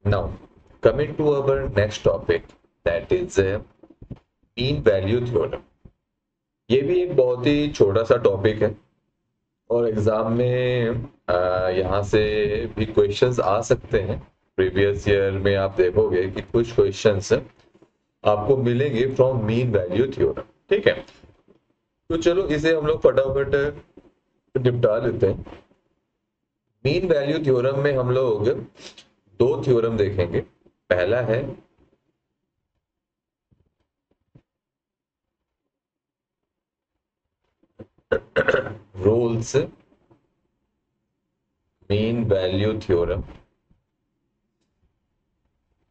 Now, coming to our next topic, that is mean value theorem. ये भी एक बहुत ही छोटा सा टॉपिक है और एग्जाम में यहाँ से भी क्वेश्चंस आ सकते हैं। प्रीवियस ईयर में आप देखोगे कि कुछ क्वेश्चंस आपको मिलेंगे फ्रॉम मीन वैल्यू थ्योरम। ठीक है, तो चलो इसे हम लोग फटाफट निपटा लेते हैं। मीन वैल्यू थ्योरम में हम लोग दो थ्योरम देखेंगे। पहला है रोल्स मीन वैल्यू थ्योरम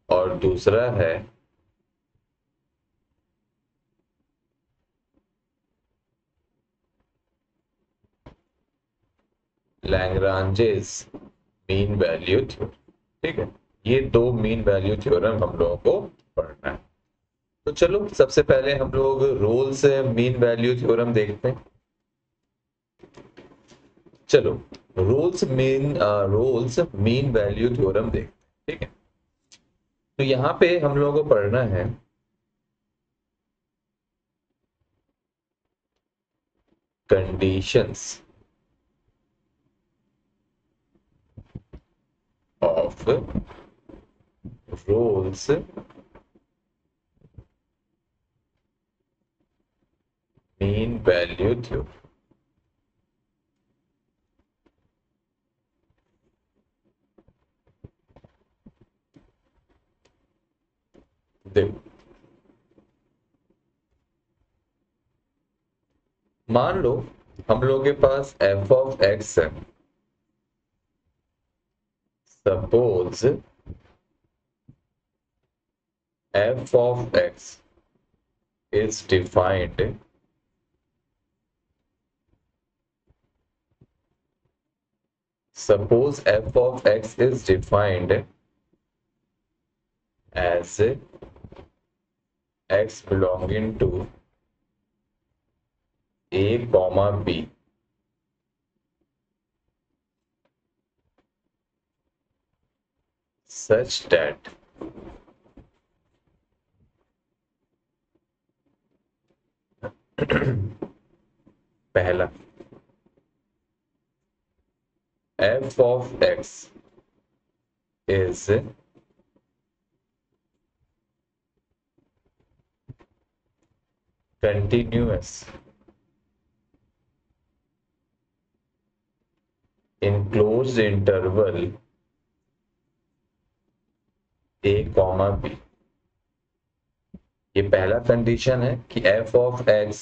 और दूसरा है लैग्रांजेस मीन वैल्यू थ्योरम। ठीक है, ये दो मीन वैल्यू थ्योरम हम लोगों को पढ़ना है। तो चलो सबसे पहले हम लोग रोल्स मीन वैल्यू थ्योरम देखते हैं। चलो रोल्स मीन वैल्यू थ्योरम देखते हैं। ठीक है, तो यहाँ पे हम लोगों को पढ़ना है conditions of Rolle's mean value theorem. देखो, मान लो हम लोग के पास f ऑफ x है। Suppose f of x is defined suppose f of x is defined as x belonging to a comma b such that पहला f of x is continuous in closed interval a comma b। ये पहला condition है कि f of x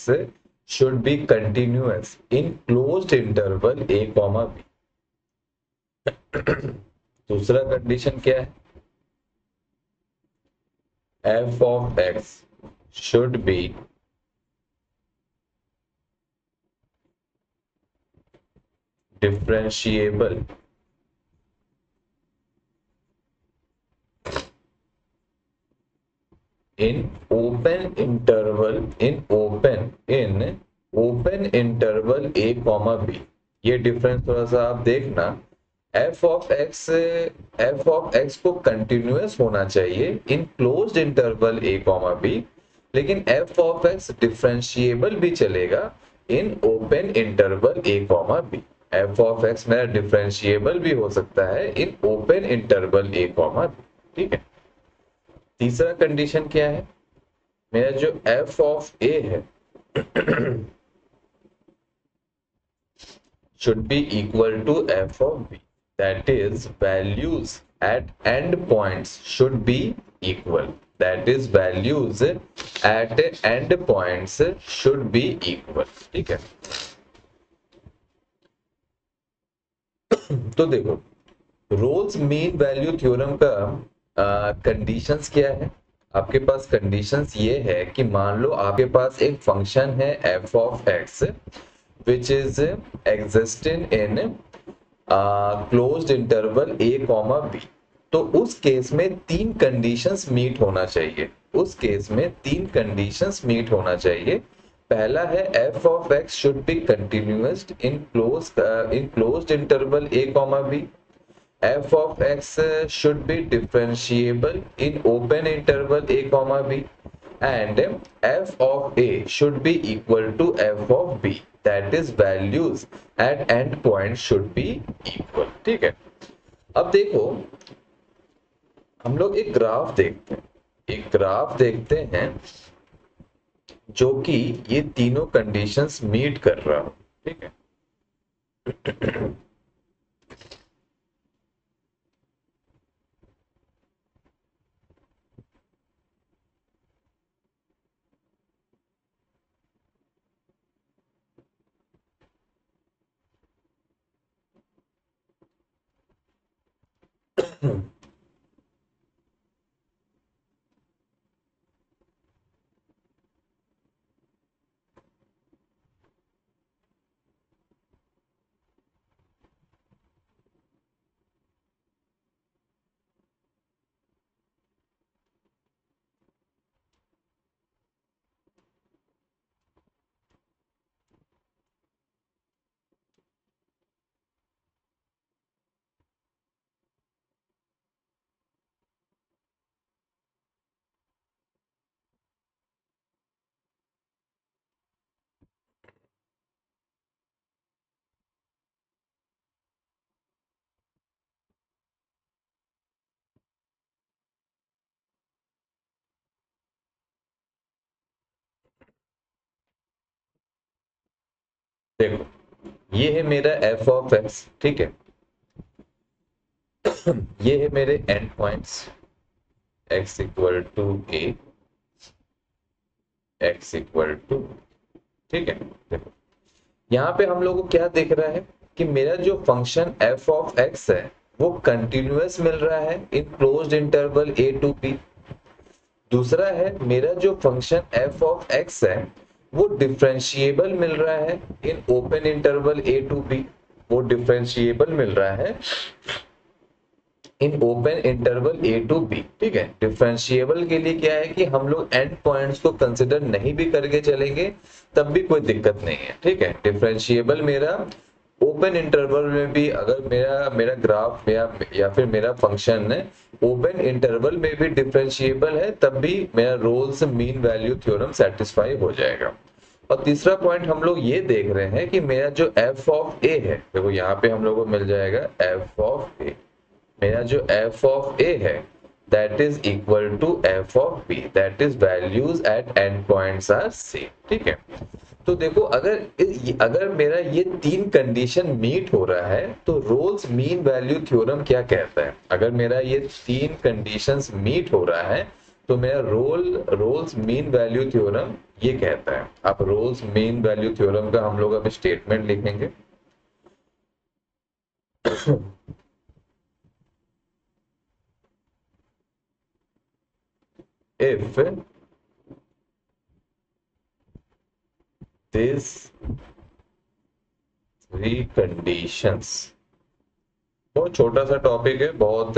should be continuous in closed interval a comma b। दूसरा condition क्या है? f of x should be differentiable in open interval a comma b। ये difference थोड़ा सा आप देखना। f of x को कंटिन्यूअस होना चाहिए इन closed interval a comma b, लेकिन f of x डिफरेंशिएबल भी चलेगा इन open interval a comma b। f of x मेरा डिफरेंशिएबल भी हो सकता है in open interval a comma b। ठीक है, तीसरा कंडीशन क्या है? मेरा जो f ऑफ a है should be equal to f of b, that is values at end points should be equal, that is values at end points should be equal। ठीक है, तो देखो रोल्स मीन वैल्यू थ्योरम का conditions क्या है? आपके पास conditions ये है कि मान लो आपके पास एक फंक्शन है f of x which is existing in closed interval a comma b। तो उस केस में तीन कंडीशंस मीट होना चाहिए। उस केस में तीन कंडीशंस मीट होना चाहिए। पहला है f of x should be continuous in closed interval a comma b। f of x should be differentiable in open interval a comma b, and f of a should be equal to f of b, that is values at end point should be equal. ठीक है, अब देखो हम लोग एक graph देखते हैं, एक ग्राफ देखते हैं जो कि ये तीनों कंडीशंस मीट कर रहा हो। ठीक है, देखो ये है मेरा f ऑफ x। ठीक है, ये है मेरे end points x equal to a, x equal to, ठीक है। देखो यहाँ पे हम लोग को क्या दिख रहा है कि मेरा जो फंक्शन f ऑफ x है वो कंटिन्यूअस मिल रहा है in closed interval a to b। दूसरा है मेरा जो फंक्शन f ऑफ x है वो डिफरेंशिएबल मिल रहा है in open interval a to b, वो डिफरेंशिएबल मिल रहा है in open interval a to b। ठीक है, डिफरेंशिएबल के लिए क्या है कि हम लोग एंड पॉइंट्स को कंसिडर नहीं भी करके चलेंगे तब भी कोई दिक्कत नहीं है। ठीक है, डिफरेंशिएबल मेरा ओपन इंटरवल में भी, अगर मेरा मेरा ग्राफ या फिर मेरा फंक्शन ओपन इंटरवल में भी डिफरेंशिएबल है तब भी मेरा Rolle's mean value theorem satisfy हो जाएगा। और तीसरा पॉइंट हम लोग ये देख रहे हैं कि मेरा जो f ऑफ a है, देखो यहाँ पे हम लोग को मिल जाएगा f ऑफ a, मेरा जो f ऑफ a है that is equal to f of b, that is values at end points are same। ठीक है, तो देखो अगर मेरा ये तीन कंडीशन मीट हो रहा है तो रोल्स मीन वैल्यू थ्योरम क्या कहता है। अगर मेरा ये तीन कंडीशंस मीट हो रहा है तो मेरा रोल्स मीन वैल्यू थ्योरम ये कहता है। अब रोल्स मीन वैल्यू थ्योरम का हम लोग अब स्टेटमेंट लिखेंगे। if these three conditions, बहुत छोटा सा टॉपिक है, बहुत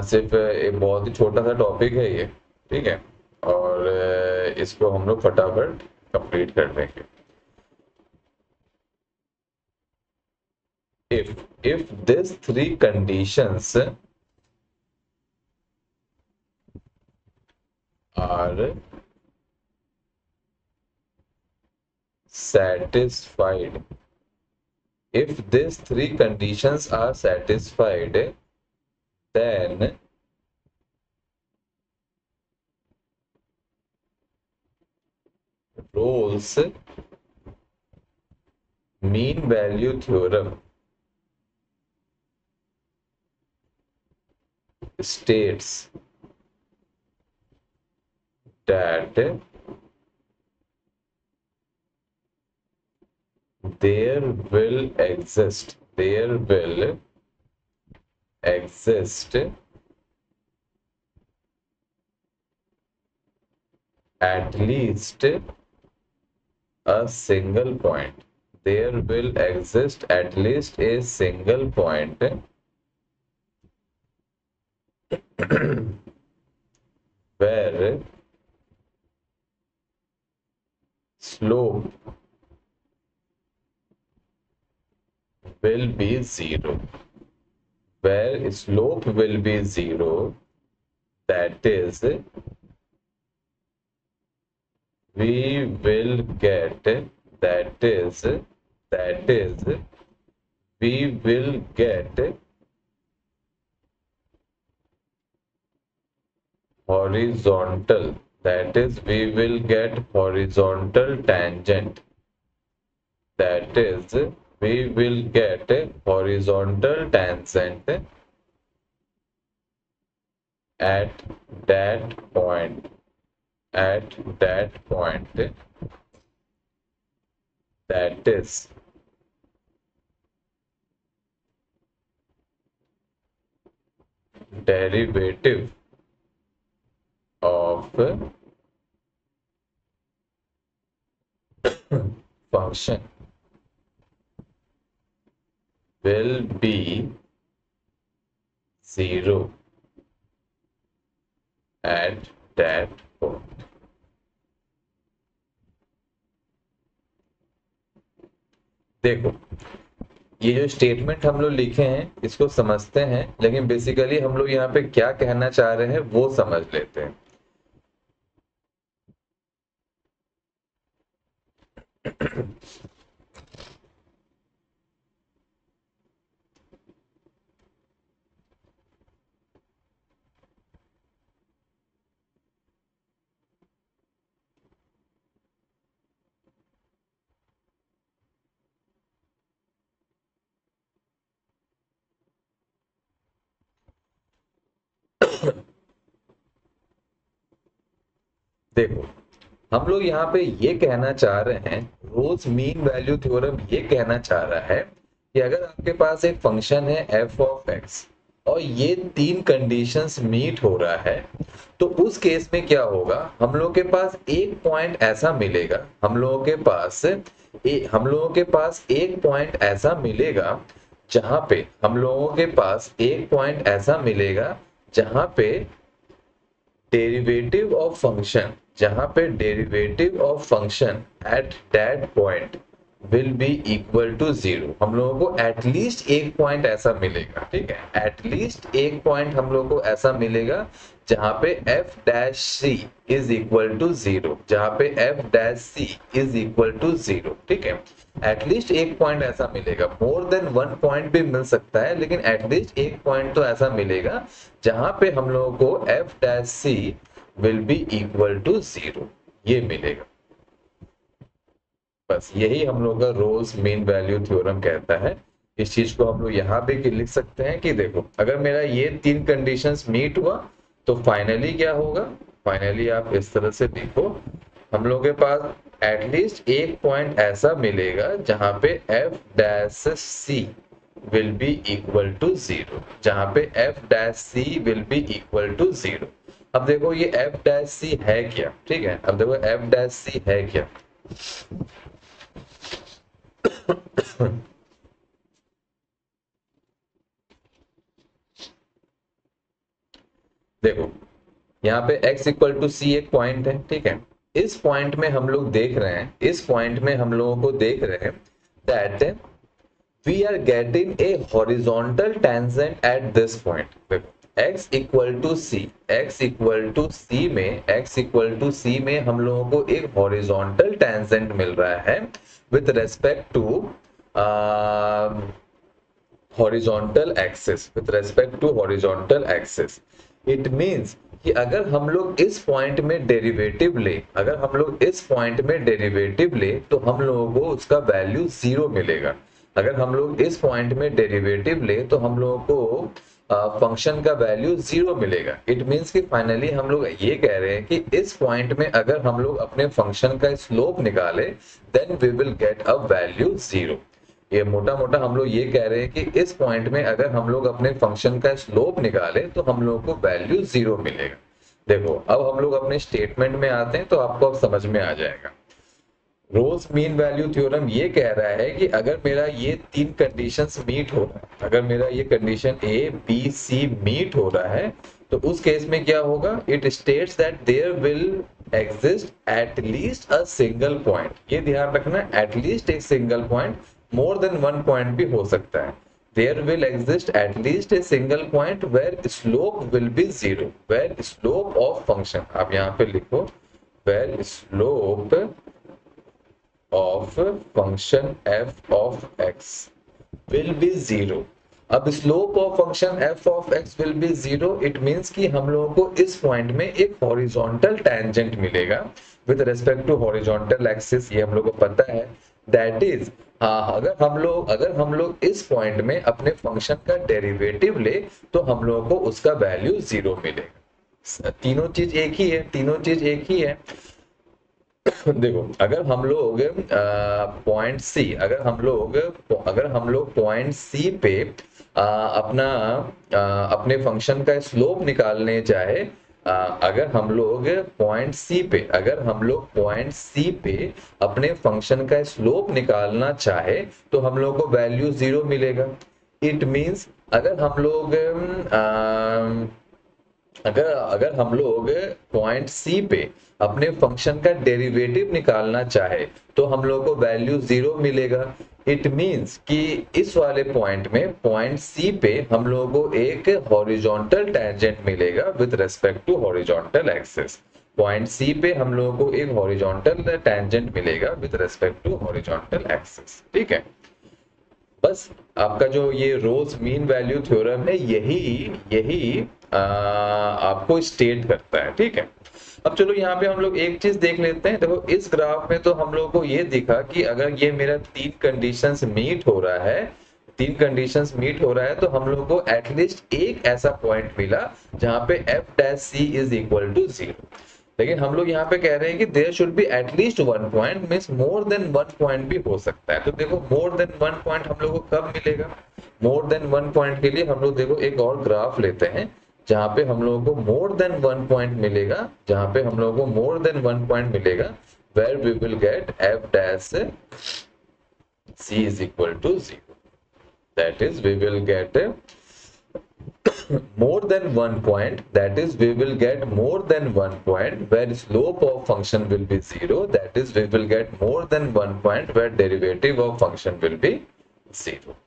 सिर्फ एक बहुत ही छोटा सा टॉपिक है ये। ठीक है, और इसको हम लोग फटाफट कंप्लीट कर देंगे। if these three conditions are satisfied, if these three conditions are satisfied, then Rolle's mean value theorem states that there will exist at least a single point, there will exist at least a single point where slope will be zero। where slope will be 0, that is we will get, that is we will get horizontal, that is we will get horizontal tangent, that is we will get horizontal tangent at that point, at that point, that is derivative of function will be 0 at that point. देखो, ये जो statement हम लोग लिखे हैं इसको समझते हैं, लेकिन बेसिकली हम लोग यहाँ पे क्या कहना चाह रहे हैं वो समझ लेते हैं। देखो, हम लोग यहाँ पे ये कहना चाह रहे हैं, रोज मीन वैल्यू थ्योरम ये कहना चाह रहा है कि अगर आपके पास एक फंक्शन है एफ ऑफ एक्स और ये तीन कंडीशंस मीट हो रहा है, तो उस केस में क्या होगा, हम लोग के पास एक पॉइंट ऐसा मिलेगा, हम लोगों के पास एक पॉइंट ऐसा मिलेगा जहां पे हम लोगों के पास एक पॉइंट ऐसा मिलेगा जहां पे डेरिवेटिव ऑफ फंक्शन, जहां पे derivative of function at that point will be equal to 0। हम लोगों को एटलीस्ट एक पॉइंट ऐसा मिलेगा, ठीक है, एटलीस्ट एक पॉइंट हम लोगों को ऐसा मिलेगा जहां पे F dash C is equal to 0, जहां पे F dash C is equal to 0, ठीक है। एटलीस्ट एक पॉइंट ऐसा मिलेगा, मोर देन वन पॉइंट भी मिल सकता है, लेकिन एटलीस्ट एक पॉइंट तो ऐसा मिलेगा जहां पे हम लोगों को F dash C will be equal to 0, ये मिलेगा। बस यही हम लोग का रोज मीन वैल्यू थ्योरम कहता है। इस चीज को हम लोग यहाँ पे लिख सकते हैं कि देखो, अगर मेरा ये तीन कंडीशंस मीट हुआ तो फाइनली क्या होगा, फाइनली आप इस तरह से देखो, हम लोग के पास एटलीस्ट एक पॉइंट ऐसा मिलेगा जहां पे F dash C will be equal to 0, जहां पे F dash C will be equal to 0। अब देखो ये एफ डैश सी है क्या, ठीक है, अब देखो एफ डैश सी है क्या। देखो, यहाँ पे x इक्वल टू सी एक पॉइंट है, ठीक है, इस पॉइंट में हम लोग देख रहे हैं, इस पॉइंट में हम लोगों को देख रहे हैं that we are getting a horizontal tangent at this point. देखो x equal to c, x equal to c में, x इक्वल टू सी में हम लोगों को एक हॉरिजॉन्टल टेंजेंट मिल रहा है with respect to horizontal axis, with respect to horizontal axis. It means कि अगर हम लोग इस पॉइंट में डेरिवेटिव ले, अगर हम लोग इस पॉइंट में डेरिवेटिव ले तो हम लोगों को उसका वैल्यू 0 मिलेगा। अगर हम लोग इस पॉइंट में डेरिवेटिव ले तो हम लोगों को फंक्शन का वैल्यू 0 मिलेगा। इट मींस कि फाइनली हम लोग ये कह रहे हैं कि इस पॉइंट में अगर हम लोग अपने फंक्शन का स्लोप निकाले then we will get a value 0। ये मोटा मोटा हम लोग ये कह रहे हैं कि इस पॉइंट में अगर हम लोग अपने फंक्शन का स्लोप निकाले तो हम लोग को वैल्यू 0 मिलेगा। देखो, अब हम लोग अपने स्टेटमेंट में आते हैं तो आपको अब समझ में आ जाएगा। रोज मीन वैल्यू थ्योरम ये कह रहा है कि अगर मेरा ये तीन कंडीशंस मीट हो रहा है, अगर मेरा ये condition A B C meet हो रहा है तो उस केस में क्या होगा, it states that there will exist at least a single point. ये ध्यान रखना, एटलीस्ट एक single point, more than one point भी हो सकता है। there will exist at least a single point where slope will be zero, where slope of function, आप यहाँ पे लिखो where slope of function f of x will be zero. अब slope of function f of x will be zero, it means कि हम लोगों को इस पॉइंट में एक हॉरिजॉन्टल टेंजेंट मिलेगा with respect to horizontal axis, ये हम लोग को पता है। दैट इज अगर हम लोग इस पॉइंट में अपने फंक्शन का डेरिवेटिव ले तो हम लोगों को उसका वैल्यू जीरो मिलेगा। तीनों चीज एक ही है, तीनों चीज एक ही है। देखो अगर हम लोग पॉइंट सी अगर हम लोग पॉइंट सी पे अपने फंक्शन का स्लोप निकालने चाहे, अगर हम लोग पॉइंट सी पे अपने फंक्शन का स्लोप निकालना चाहे तो हम लोग को वैल्यू जीरो मिलेगा। इट मींस अगर हम लोग पॉइंट सी पे अपने फंक्शन का डेरिवेटिव निकालना चाहे तो हम लोग को वैल्यू जीरो मिलेगा। इट मींस कि इस वाले पॉइंट में पॉइंट सी पे हम लोगों को एक हॉरिजॉन्टल टेंजेंट मिलेगा with respect to horizontal axis. Point C पे हम लोगों को एक हॉरिजॉन्टल टेंजेंट मिलेगा with respect to horizontal axis. ठीक है, बस आपका जो ये रोज मीन वैल्यू थ्योरम है यही आपको स्टेट करता है। ठीक है, अब चलो यहाँ पे हम लोग एक चीज देख लेते हैं। देखो इस ग्राफ में तो हम लोग को ये दिखा कि अगर ये मेरा तीन कंडीशंस मीट हो रहा है तो हम लोग को एटलीस्ट एक ऐसा पॉइंट मिला जहां पे F dash C is equal to zero. लेकिन हम लोग यहाँ पे कह रहे हैं कि there should be at least one point, means more than one point भी हो सकता है। तो देखो मोर देन वन पॉइंट हम लोग को कब मिलेगा? मोर देन वन पॉइंट के लिए हम लोग देखो एक और ग्राफ लेते हैं जहां पे हम लोगों को मोर देन वन पॉइंट मिलेगा, where we will get F dash C is equal to zero. That is we will get more than one point, that is we will get more than one point where slope of function will be zero, that is we will get more than one point where derivative of function will be zero.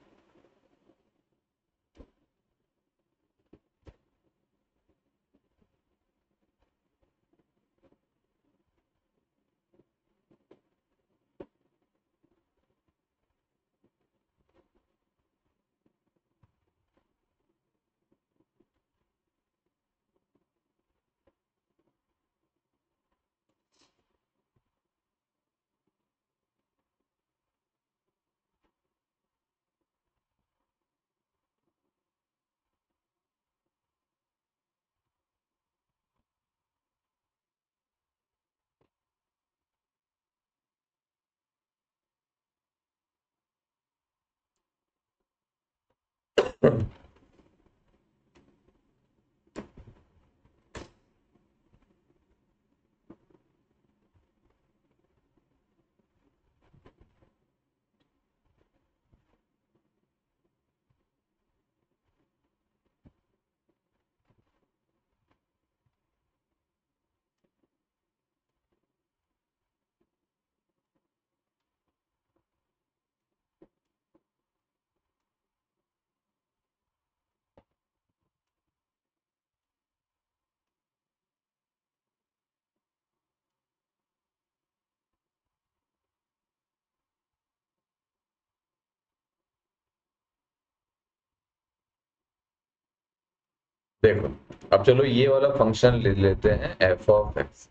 देखो अब चलो ये वाला function ले लेते हैं F of x.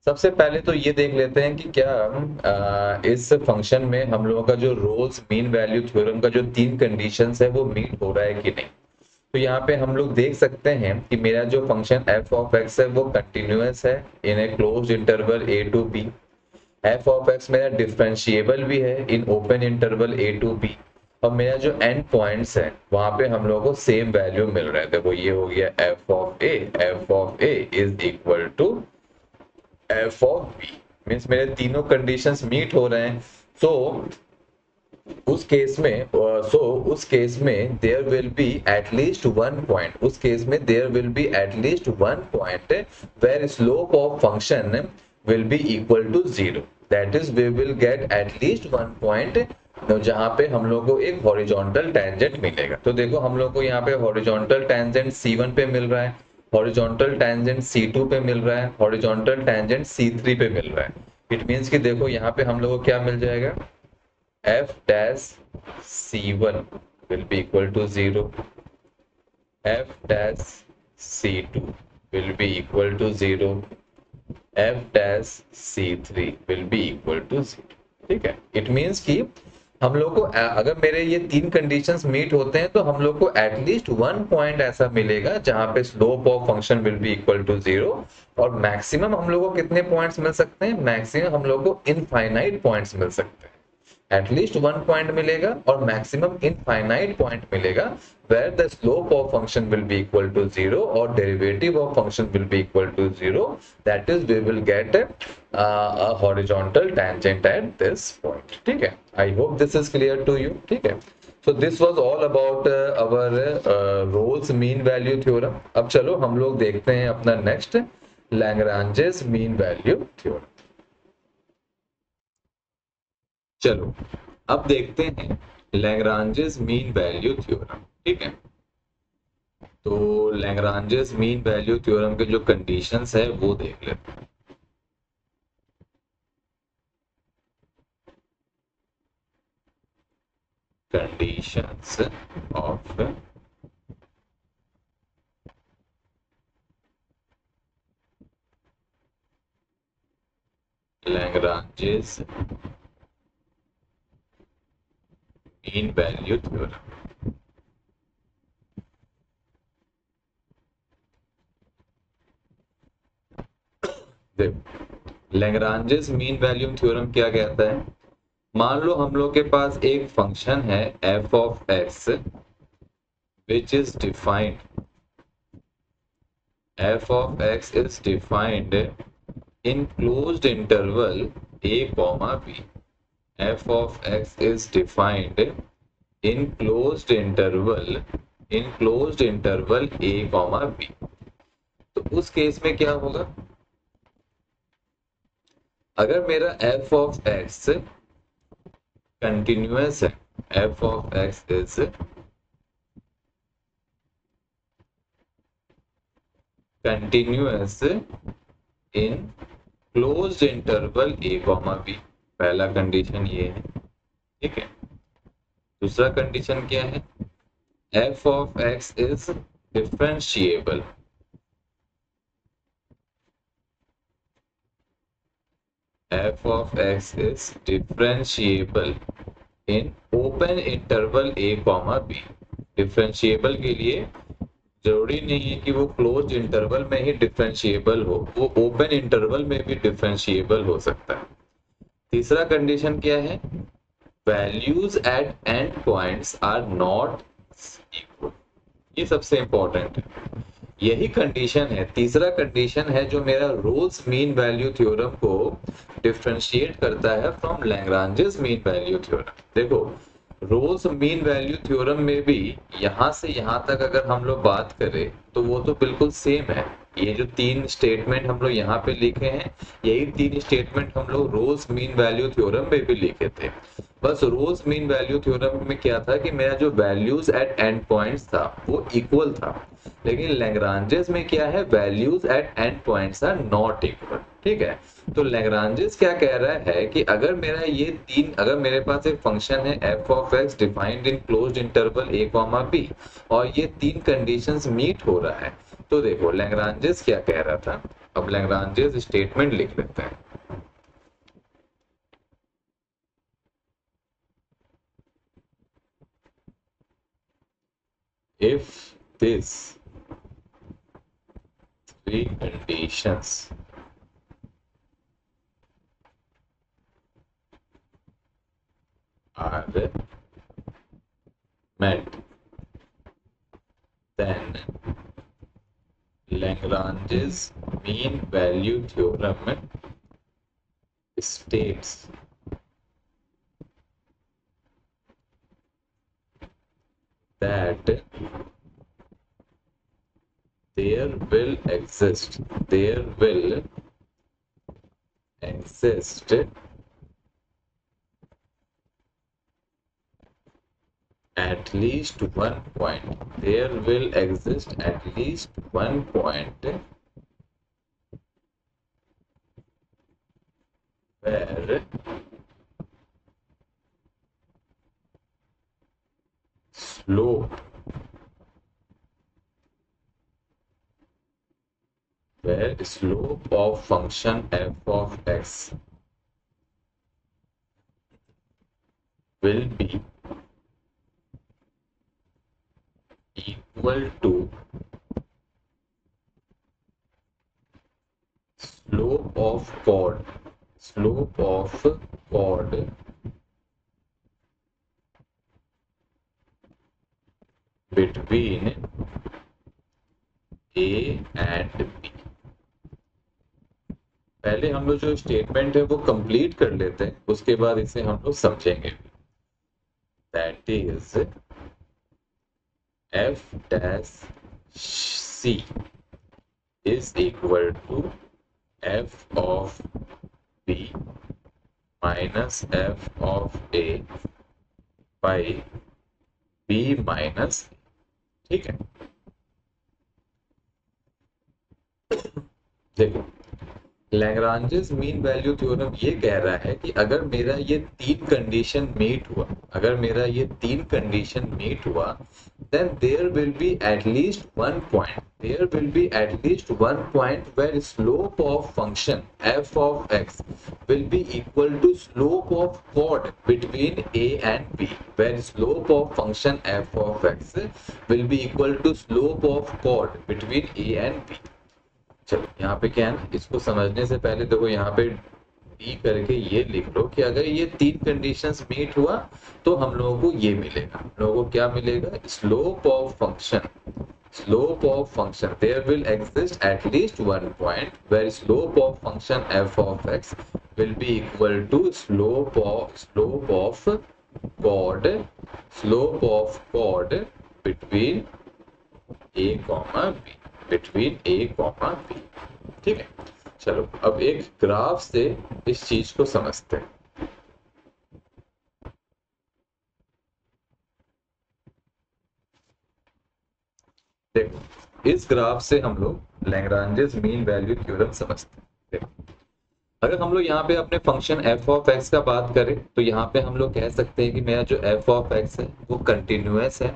सबसे पहले तो ये देख लेते हैं कि क्या इस फंक्शन में हम लोगों का जो रोल्स मीन वैल्यू थ्योरम का जो तीन कंडीशंस है वो मीट हो रहा है कि नहीं। तो यहाँ पे हम लोग देख सकते हैं कि मेरा जो फंक्शन एफ ऑफ एक्स है वो कंटिन्यूअस है in a closed interval a to b. F of x मेरा डिफरेंशिएबल भी है in open interval a to b. और मेरा जो एंड पॉइंट्स है वहां पे हम लोगों को सेम वैल्यू मिल रहा है। देखो ये हो गया F of A is equal to F of B, means मेरे तीनों कंडीशंस मीट हो रहे हैं। उस केस में there will be at least one point, where slope of function will be equal to zero, that is we will get at least one point तो जहां पे हम लोग को एक हॉरिजॉन्टल टेंजेंट मिलेगा। तो देखो हम लोग को यहाँ पे हॉरिजॉन्टल टेंजेंट C1 पे मिल रहा है, हॉरिजॉन्टल टेंजेंट C2 पे मिल रहा है, हॉरिजॉन्टल टेंजेंट C3 पे मिल रहा है। इट मीन्स कि देखो यहाँ पे हम लोग को क्या मिल जाएगा, f dash C1 will be equal to 0, f dash C2 will be equal to 0, f dash C3 will be equal to 0। ठीक है, इट मीन्स कि हम लोग को अगर मेरे ये तीन कंडीशंस मीट होते हैं तो हम लोग को एटलीस्ट वन पॉइंट ऐसा मिलेगा जहां पे slope of function will be equal to 0। और मैक्सिमम हम लोग को कितने पॉइंट्स मिल सकते हैं, मैक्सिमम हम लोग को इनफाइनाइट पॉइंट्स मिल सकते हैं। एटलीस्ट वन पॉइंट मिलेगा और मैक्सिमम इनफाइनाइट पॉइंट मिलेगा where the slope of function will be equal to 0 or derivative of function will be equal to 0, that is we will get a horizontal tangent at this point। ठीक है, I hope this is clear to you। ठीक है, so this was all about our Rolle's mean value theorem। अब चलो हम लोग देखते हैं अपना next Lagrange's mean value theorem। चलो अब देखते हैं Lagrange's mean value theorem। ठीक है, तो Lagrange's mean value theorem के जो कंडीशंस है वो देख लेते हैं। Conditions of Lagrange's mean value theorem। देखो Lagrange's mean value theorem क्या कहता है, मान लो हम लोग के पास एक फंक्शन है f of x which is defined, f of x is defined in closed interval a comma b। f of x is defined in closed interval a comma b। तो उस केस में क्या होगा, अगर मेरा f of x कंटिन्यूअस है, f of x is continuous in closed interval a comma b, पहला condition ये है। ठीक है, दूसरा कंडीशन क्या है, f of x is differentiable, f of x is differentiable in open interval a comma b। Differentiable के लिए जरूरी नहीं है कि वो क्लोज्ड इंटरवल में ही डिफरेंशिएबल हो, वो ओपन इंटरवल में भी डिफरेंशिएबल हो सकता है। तीसरा कंडीशन क्या है, values at end points are not equal, ये सबसे इंपॉर्टेंट है। यही कंडीशन है, तीसरा कंडीशन है जो मेरा रोल्स मीन वैल्यू थ्योरम को डिफरेंशिएट करता है from Lagrange's mean value theorem. देखो रोल्स मीन वैल्यू थ्योरम में भी यहां से यहां तक अगर हम लोग बात करें तो वो तो बिल्कुल सेम है। ये जो तीन स्टेटमेंट हम लोग यहाँ पे लिखे हैं, यही तीन स्टेटमेंट हम लोग रोल्स मीन वैल्यू थ्योरम में भी लिखे थे। बस रोल्स मीन वैल्यू थ्योरम में क्या था कि मेरा जो वैल्यूज एट एंड पॉइंट्स था वो इक्वल था, लेकिन लैग्रांजेस में क्या है, values at end points are not equal. ठीक है, तो लैग्रांजेस क्या कह रहा है कि अगर मेरा ये तीन, अगर मेरे पास एक फंक्शन है f of x defined in closed interval a comma b और ये तीन कंडीशंस मीट हो रहा है, तो देखो लैग्रांजेस क्या कह रहा था। अब लैग्रांजेस स्टेटमेंट लिख लेते हैं। If this three conditions are met, then Lagrange's mean value theorem states that there will exist at least one point, there will exist at least one point where slope of function f of x will be equal to slope of chord between a and b। पहले हम लोग जो statement है वो complete कर लेते हैं, उसके बाद इसे हम लोग समझेंगे। That is f dash c is equal to f of b minus f of a by b minus, ठीक है। देखो, लैग्रांजेस मीन वैल्यू थ्योरम ये कह रहा है कि अगर मेरा ये तीन कंडीशन मीट हुआ, then there will be at least one point where slope of function f of x will be equal to slope of chord between a and b, where slope of function f of x will be equal to slope of chord between a and b। चलो यहाँ पे क्या है ना, इसको समझने से पहले देखो यहाँ पे डी करके ये लिख लो कि अगर ये तीन कंडीशंस मीट हुआ तो हम लोगों को ये मिलेगा। हम लोगों को क्या मिलेगा? Slope of function there will exist at least one point where slope of function F of X will be equal to slope of chord between A comma B, ठीक है। चलो अब एक ग्राफ से इस चीज को समझते हैं। देखो, इस ग्राफ से हम लोग लैग्रांजेस मीन वैल्यू थ्योरम समझते हैं। देखो, अगर हम लोग यहाँ पे अपने फंक्शन f ऑफ x का बात करें तो यहाँ पे हम लोग कह सकते हैं कि मेरा जो f ऑफ x है वो कंटिन्यूअस है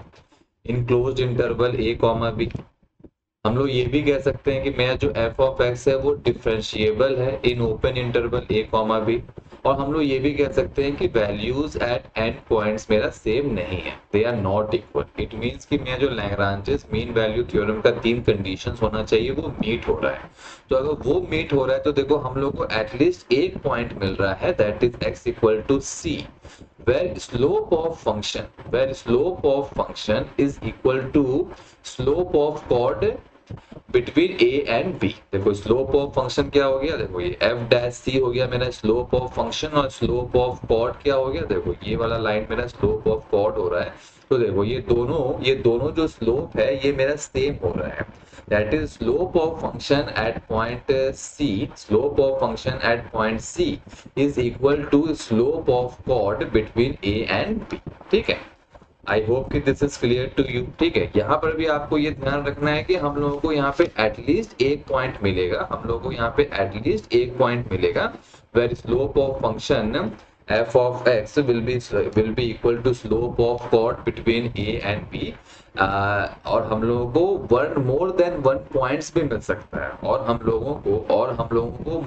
in closed interval a comma b। हम लोग ये भी कह सकते हैं कि मेरा जो f ऑफ x है वो डिफरेंशिएबल है in open interval a comma b। और हम लोग ये भी कह सकते हैं कि वैल्यूज एट एंड पॉइंट्स मेरा सेम नहीं है, they are not equal. It means कि मेरा जो लैग्रांजेस मीन वैल्यू थ्योरम का तीन कंडीशंस होना चाहिए वो मीट हो रहा है। तो अगर वो मीट हो रहा है तो देखो हम लोग को एटलीस्ट एक पॉइंट मिल रहा है, that is x equal to c, where slope of function is equal to slope of chord between A and B. देखो स्लोप ऑफ फंक्शन क्या हो गया, देखो ये एफ डैश सी हो गया मेरा स्लोप ऑफ फंक्शन, और स्लोप ऑफ कॉर्ड क्या हो गया, देखो ये वाला लाइन मेरा स्लोप ऑफ कॉर्ड हो रहा है। तो देखो ये दोनों जो स्लोप है ये मेरा सेम हो रहा है, that is slope of function at point C is equal to slope of chord between A and B, ठीक है। आई होप कि this is clear to you, ठीक है। यहाँ पर भी आपको ये ध्यान रखना है कि हम लोगों को यहाँ पे एटलीस्ट एक पॉइंट मिलेगा, where slope of function f of x will be equal to slope of chord between a and b। और हम लोगों को मोर देन वन पॉइंट्स भी मिल सकता है, और हम लोगों को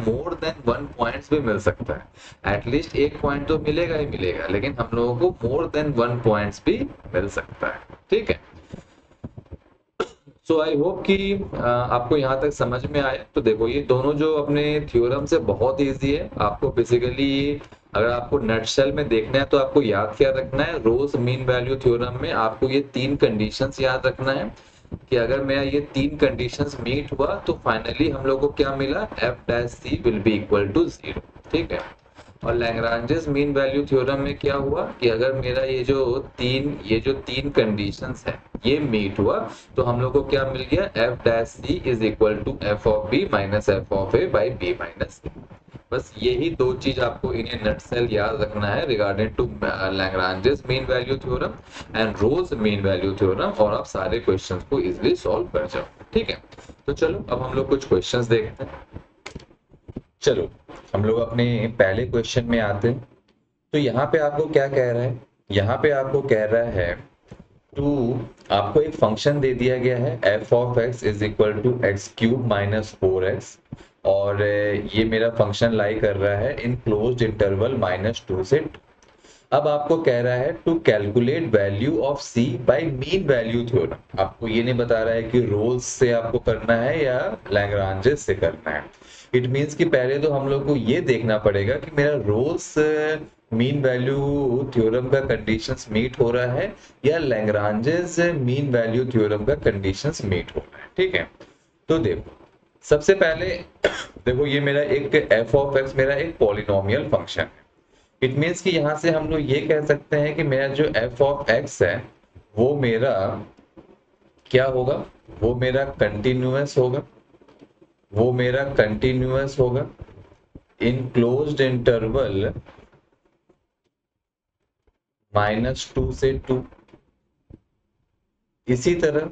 मोर देन वन पॉइंट्स भी मिल सकता है। एटलीस्ट एक पॉइंट तो मिलेगा ही मिलेगा, लेकिन हम लोगों को मोर देन वन पॉइंट्स भी मिल सकता है, ठीक है। सो आई होप कि आपको यहाँ तक समझ में आए। तो देखो ये दोनों जो अपने थ्योरम से बहुत इजी है, आपको बेसिकली अगर आपको नटशेल में देखना है तो आपको याद क्या रखना है, रोज मीन वैल्यू थ्योरम में आपको ये तीन कंडीशंस याद रखना है कि अगर मेरा ये तीन कंडीशंस मीट हुआ तो फाइनली हम लोग को क्या मिला, F dash C will be equal to 0, ठीक है। और लैग्रांजेस मीन वैल्यू थ्योरम में क्या हुआ कि अगर मेरा ये जो तीन कंडीशंस है ये मीट हुआ तो हम लोग को क्या मिल गया, f dash C is equal to F of b minus f of a by b minus a. बस यही दो चीज आपको इन ए नटसेल याद रखना है regarding to Lagrange's mean value theorem and Rolle's mean value theorem, और आप सारे क्वेश्चंस को इजीली सॉल्व कर जाओ। ठीक है, तो चलो अब हम लोग कुछ क्वेश्चंस देखते हैं। चलो हम लोग अपने पहले क्वेश्चन में आते हैं। तो यहाँ पे आपको क्या कह रहा है, यहाँ पे आपको कह रहा है टू, आपको एक फंक्शन दे दिया गया है F of X is equal to X cube minus 4x, और ये मेरा फंक्शन लाई कर रहा है इन क्लोज्ड इंटरवल -2 से 2। अब आपको कह रहा है to calculate value of C by mean value theorem. आपको ये नहीं बता रहा है कि रोल्स से आपको करना है या लैग्रांजेस से करना है। इट मीन्स कि पहले तो हम लोग को ये देखना पड़ेगा कि मेरा रोल्स मीन वैल्यू थ्योरम का कंडीशंस मीट हो रहा है या लैग्रांजेस मीन वैल्यू थ्योरम का कंडीशंस मीट हो रहा है। ठीक है, तो देखो सबसे पहले देखो ये मेरा एक एफ ऑफ एक्स मेरा एक पॉलिनोमियल फंक्शन है। इट मीन्स कि यहां से हम लोग ये कह सकते हैं कि मेरा जो एफ ऑफ एक्स है वो मेरा क्या होगा, वो मेरा कंटिन्यूअस होगा, वो मेरा कंटिन्यूअस होगा इन क्लोज्ड इंटरवल -2 से 2। इसी तरह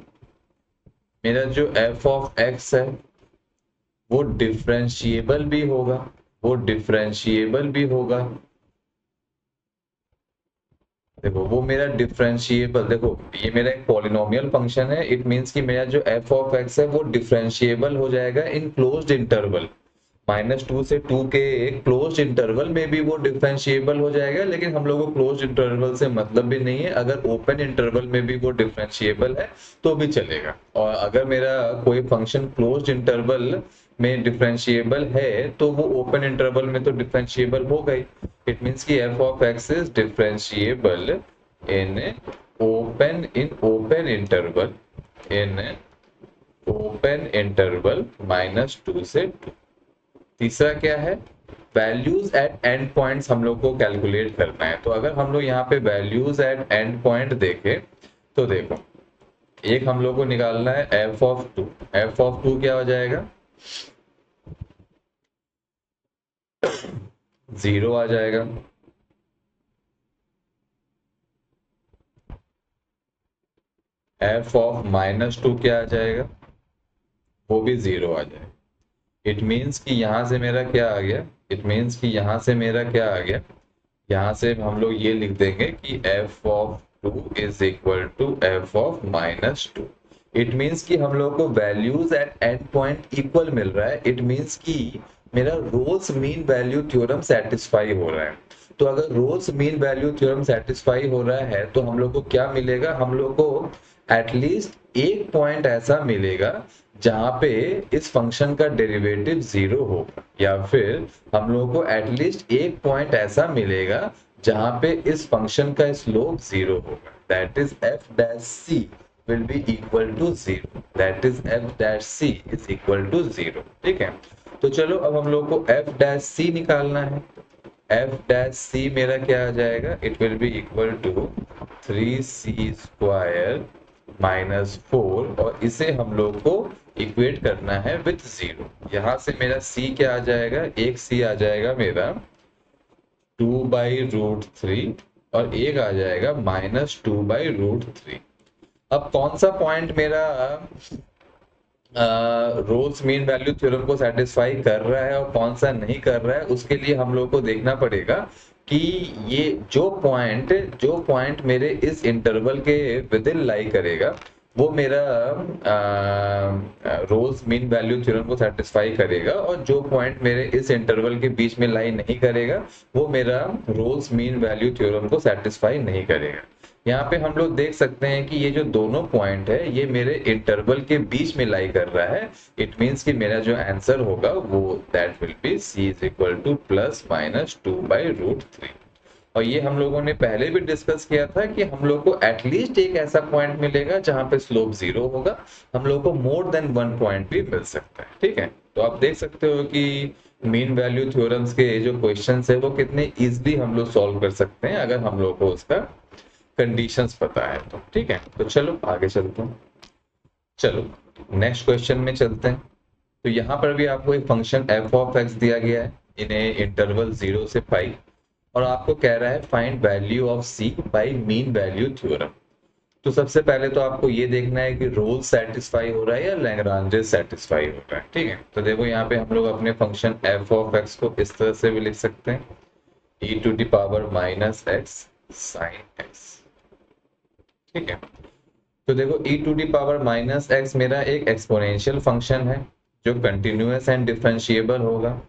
मेरा जो एफ ऑफ एक्स है वो डिफरेंशिएबल भी होगा, वो डिफरेंशिएबल भी होगा। देखो वो मेरा डिफरेंशिएबल, देखो ये मेरा एक पॉलिनोमियल फंक्शन है। इट मींस कि मेरा जो एफ ऑफ एक्स है वो डिफरेंशिएबल हो जाएगा इन क्लोज्ड इंटरवल -2 से 2 के क्लोज्ड इंटरवल में भी वो डिफरेंशिएबल हो जाएगा। लेकिन हम लोग को क्लोज्ड इंटरवल से मतलब भी नहीं है, अगर ओपन इंटरवल में भी वो डिफरेंशिएबल है तो भी चलेगा। और अगर मेरा कोई फंक्शन क्लोज्ड इंटरवल में डिफरेंशिएबल है तो वो ओपन इंटरवल में तो डिफरेंशिएबल होगा ही। इट मींस कि F of X is differentiable in open interval open interval -2 से 2। तीसरा क्या है, वैल्यूज एट एंड पॉइंट्स हम लोग को कैलकुलेट करना है। तो अगर हम लोग यहाँ पे वैल्यूज एट एंड पॉइंट देखें तो देखो एक हम लोग को निकालना है एफ ऑफ 2। एफ ऑफ 2 क्या हो जाएगा, 0 आ जाएगा। एफ ऑफ -2 क्या आ जाएगा, वो भी 0 आ जाएगा। इट मीन्स कि यहां से मेरा क्या आ गया, इट मीन्स कि यहां से मेरा क्या आ गया, यहां से हम लोग ये लिख देंगे कि F of 2 is equal to F of -2। It means कि हम लोग को values at end point equal मिल रहा है। इट मीन्स कि मेरा Rolle's mean value theorem satisfy हो रहा है। तो अगर Rolle's mean value theorem satisfy हो रहा है तो हम लोग को क्या मिलेगा, हम लोग को एटलीस्ट एक पॉइंट ऐसा मिलेगा जहां पे इस फंक्शन का डेरिवेटिव 0 होगा, या फिर हम लोग को एटलीस्ट एक पॉइंट ऐसा मिलेगा जहां पे इस फंक्शन का स्लोप 0 होगा। That is F dash C will be equal to 0, that is f dash c is equal to 0। ठीक है, तो चलो अब हम लोग को f dash c निकालना है। f dash c मेरा क्या आ जाएगा, it will be equal to 3c square -4, और इसे हम लोग को इक्वेट करना है विथ 0। यहां से मेरा c क्या आ जाएगा, एक c आ जाएगा मेरा 2/√3 और एक आ जाएगा -2/√3। अब कौन सा पॉइंट मेरा रोल्स मीन वैल्यू थ्योरम को सेटिस्फाई कर रहा है और कौन सा नहीं कर रहा है, उसके लिए हम लोग को देखना पड़ेगा कि ये जो पॉइंट मेरे इस इंटरवल के विद इन लाई करेगा वो मेरा रोल्स मीन वैल्यू थ्योरम को सेटिस्फाई करेगा, और जो पॉइंट मेरे इस इंटरवल के बीच में लाई नहीं करेगा वो मेरा रोल्स मीन वैल्यू थ्योरम को सेटिस्फाई नहीं करेगा। यहाँ पे हम लोग देख सकते हैं कि ये जो दोनों पॉइंट है ये मेरे इंटरवल के बीच में लाई कर रहा है। इट मींस कि मेरा जो आंसर होगा वो that will be c is equal to +-2/√3। और ये हम लोगों ने पहले भी डिस्कस किया था कि हम लोग को एटलीस्ट एक ऐसा पॉइंट मिलेगा जहां पे स्लोप 0 होगा। हम लोग को मोर देन वन पॉइंट भी मिल सकता है। ठीक है, तो आप देख सकते हो कि मीन वैल्यू थ्योरम्स के जो क्वेश्चंस है वो कितने इजीली हम लोग सॉल्व कर सकते हैं अगर हम लोग को उसका कंडीशंस पता है तो। ठीक है, तो चलो आगे चलते हैं। चलो नेक्स्ट क्वेश्चन में चलते हैं। तो यहाँ पर भी आपको एक फंक्शन एफ ऑफ एक्स दिया गया है। इन्हें इंटरवल 0 से पाई, और आपको कह रहा है find value of C by mean value theorem. तो सबसे पहले तो आपको ये देखना है कि रोल सेटिस्फाई हो रहा है या लैग्रांजेस सेटिस्फाई हो रहा है। ठीक है, तो देखो यहाँ पे हम लोग अपने फंक्शन एफ ऑफ एक्स को इस तरह से भी लिख सकते हैं, e to the power minus X sine X. ठीक है, तो देखो e to the power minus X मेरा एक एक्सपोनेंशियल फंक्शन है जो कंटिन्यूअस एंड डिफरेंशिएबल होगा।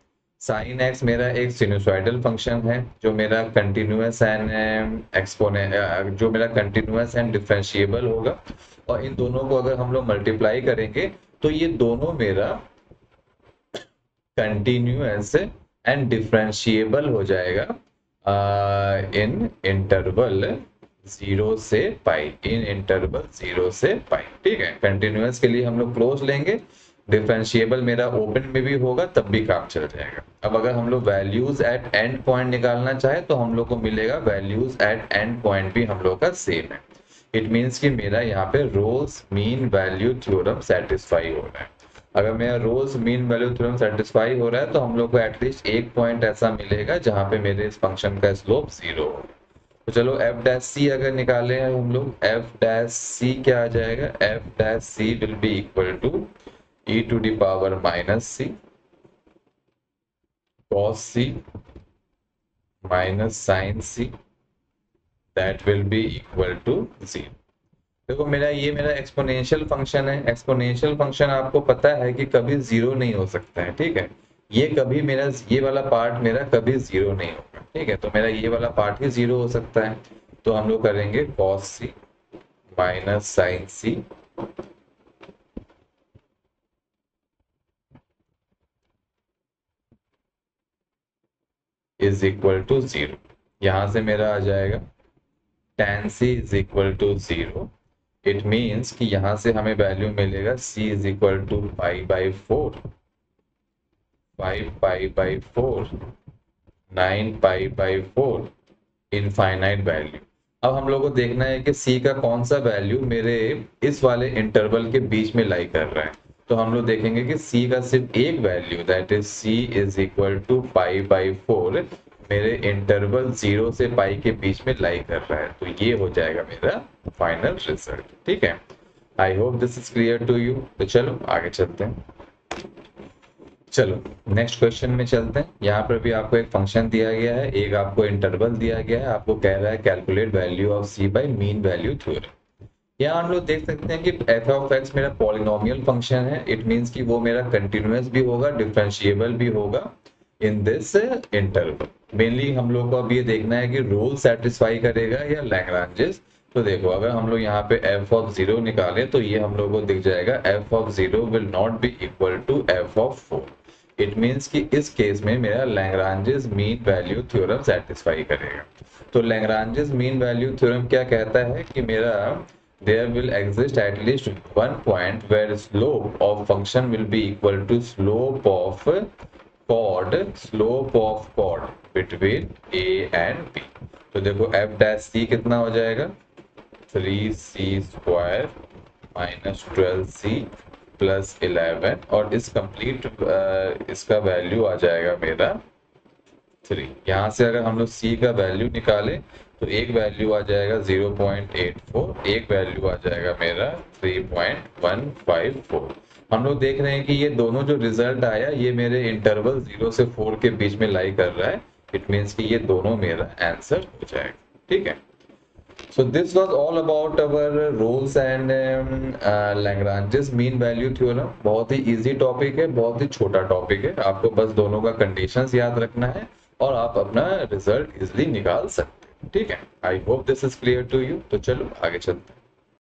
साइन एक्स मेरा एक सिनुसॉइडल फंक्शन है जो मेरा कंटिन्यूअस एंड जो मेरा कंटिन्यूअस एंड डिफरेंशिएबल होगा। और इन दोनों को अगर हम लोग मल्टीप्लाई करेंगे तो ये दोनों मेरा कंटिन्यूअस एंड डिफरेंशिएबल हो जाएगा इन इंटरवल 0 से पाई, इन इंटरवल 0 से पाई। ठीक है, कंटिन्यूअस के लिए हम लोग क्लोज लेंगे, डिफरेंशिएबल मेरा ओपन में भी होगा तब भी काम चल जाएगा। अब अगर हम लोग वैल्यूज एट एंड पॉइंट निकालना चाहे तो हम लोग को मिलेगा वैल्यूज एट एंड पॉइंट भी हम लोग का सेम है। इट मीन्स कि मेरा यहाँ पे Rolle's mean value theorem satisfy हो रहा है। अगर मेरा Rolle's mean value theorem satisfy हो रहा है तो हम लोग को एटलीस्ट एक पॉइंट ऐसा मिलेगा जहां पे मेरे इस फंक्शन का स्लोप 0 हो। तो चलो एफ डैश सी अगर निकाले हैं हम लोग, एफ डैश सी क्या आ जाएगा, F dash C will be equal to e to the power minus c cos c minus sin c that will be equal to 0। देखो मेरा एक्सपोनेंशियल फंक्शन है। एक्सपोनेंशियल फंक्शन आपको पता है कि कभी 0 नहीं हो सकता है। ठीक है, ये वाला पार्ट मेरा कभी 0 नहीं होगा। ठीक है, तो मेरा ये वाला पार्ट ही 0 हो सकता है। तो हम लोग करेंगे cos c minus sin c is equal to 0। यहां से मेरा आ जाएगा tan c is equal to 0। It means कि यहां से हमें वैल्यू मिलेगा c is equal to pi by 4, 5 pi by 4, 9 pi by 4, infinite value. अब हम लोग को देखना है कि c का कौन सा वैल्यू मेरे इस वाले इंटरवल के बीच में लाई कर रहा है। तो हम लोग देखेंगे कि c का सिर्फ एक value that is c is equal to pi by 4 मेरे इंटरवल 0 से पाई के बीच में लाई कर रहा है। तो ये हो जाएगा मेरा फाइनल रिजल्ट। ठीक है, I hope this is clear to you. तो चलो आगे चलते हैं। चलो नेक्स्ट क्वेश्चन में चलते हैं। यहाँ पर भी आपको एक फंक्शन दिया गया है, एक आपको इंटरवल दिया गया है, आपको कह रहा है calculate value of C by mean value theorem. यहाँ हम लोग देख सकते हैं कि एफ ऑफ एक्स मेरा पॉलिनोमियल फंक्शन है। इट मीन्स कि वो मेरा कंटिन्यूअस भी होगा, डिफरेंशिएबल भी होगा इन दिस इंटरवल। मेनली हम लोग को अब ये देखना है कि रोल सेटिस्फाई करेगा या लैग्रांजेस। तो देखो अगर हम लोग यहाँ पे f ऑफ 0 निकाले तो ये हम लोग को दिख जाएगा f of 0 will not be equal to f of 4। It means कि इस केस में मेरा Lagrange's mean value theorem satisfy करेगा। तो लैग्रांजेस मीन वैल्यू थ्योरम क्या कहता है कि मेरा there will exist at least one point where slope of function will be equal to slope of chord between a and b। तो देखो f dash c कितना हो जाएगा, 3c square minus 12c plus 11, और इस कंप्लीट इसका value आ जाएगा मेरा 3। यहाँ से अगर हम लोग c का वैल्यू निकाले तो एक वैल्यू आ जाएगा 0.84, एक वैल्यू आ जाएगा मेरा 3.154। हम लोग देख रहे हैं कि ये दोनों जो रिजल्ट आया ये मेरे इंटरवल 0 से 4 के बीच में लाई कर रहा है। इट मीन्स कि ये दोनों मेरा आंसर हो जाएगा। ठीक है, so this was all about our Rolle's and Lagrange's mean value theorem. बहुत ही इजी टॉपिक है, बहुत ही छोटा टॉपिक है। आपको बस दोनों का कंडीशंस याद रखना है और आप अपना रिजल्ट इजिली निकाल सकते हैं। ठीक है, I hope this is clear to you. तो चलो आगे चलते हैं।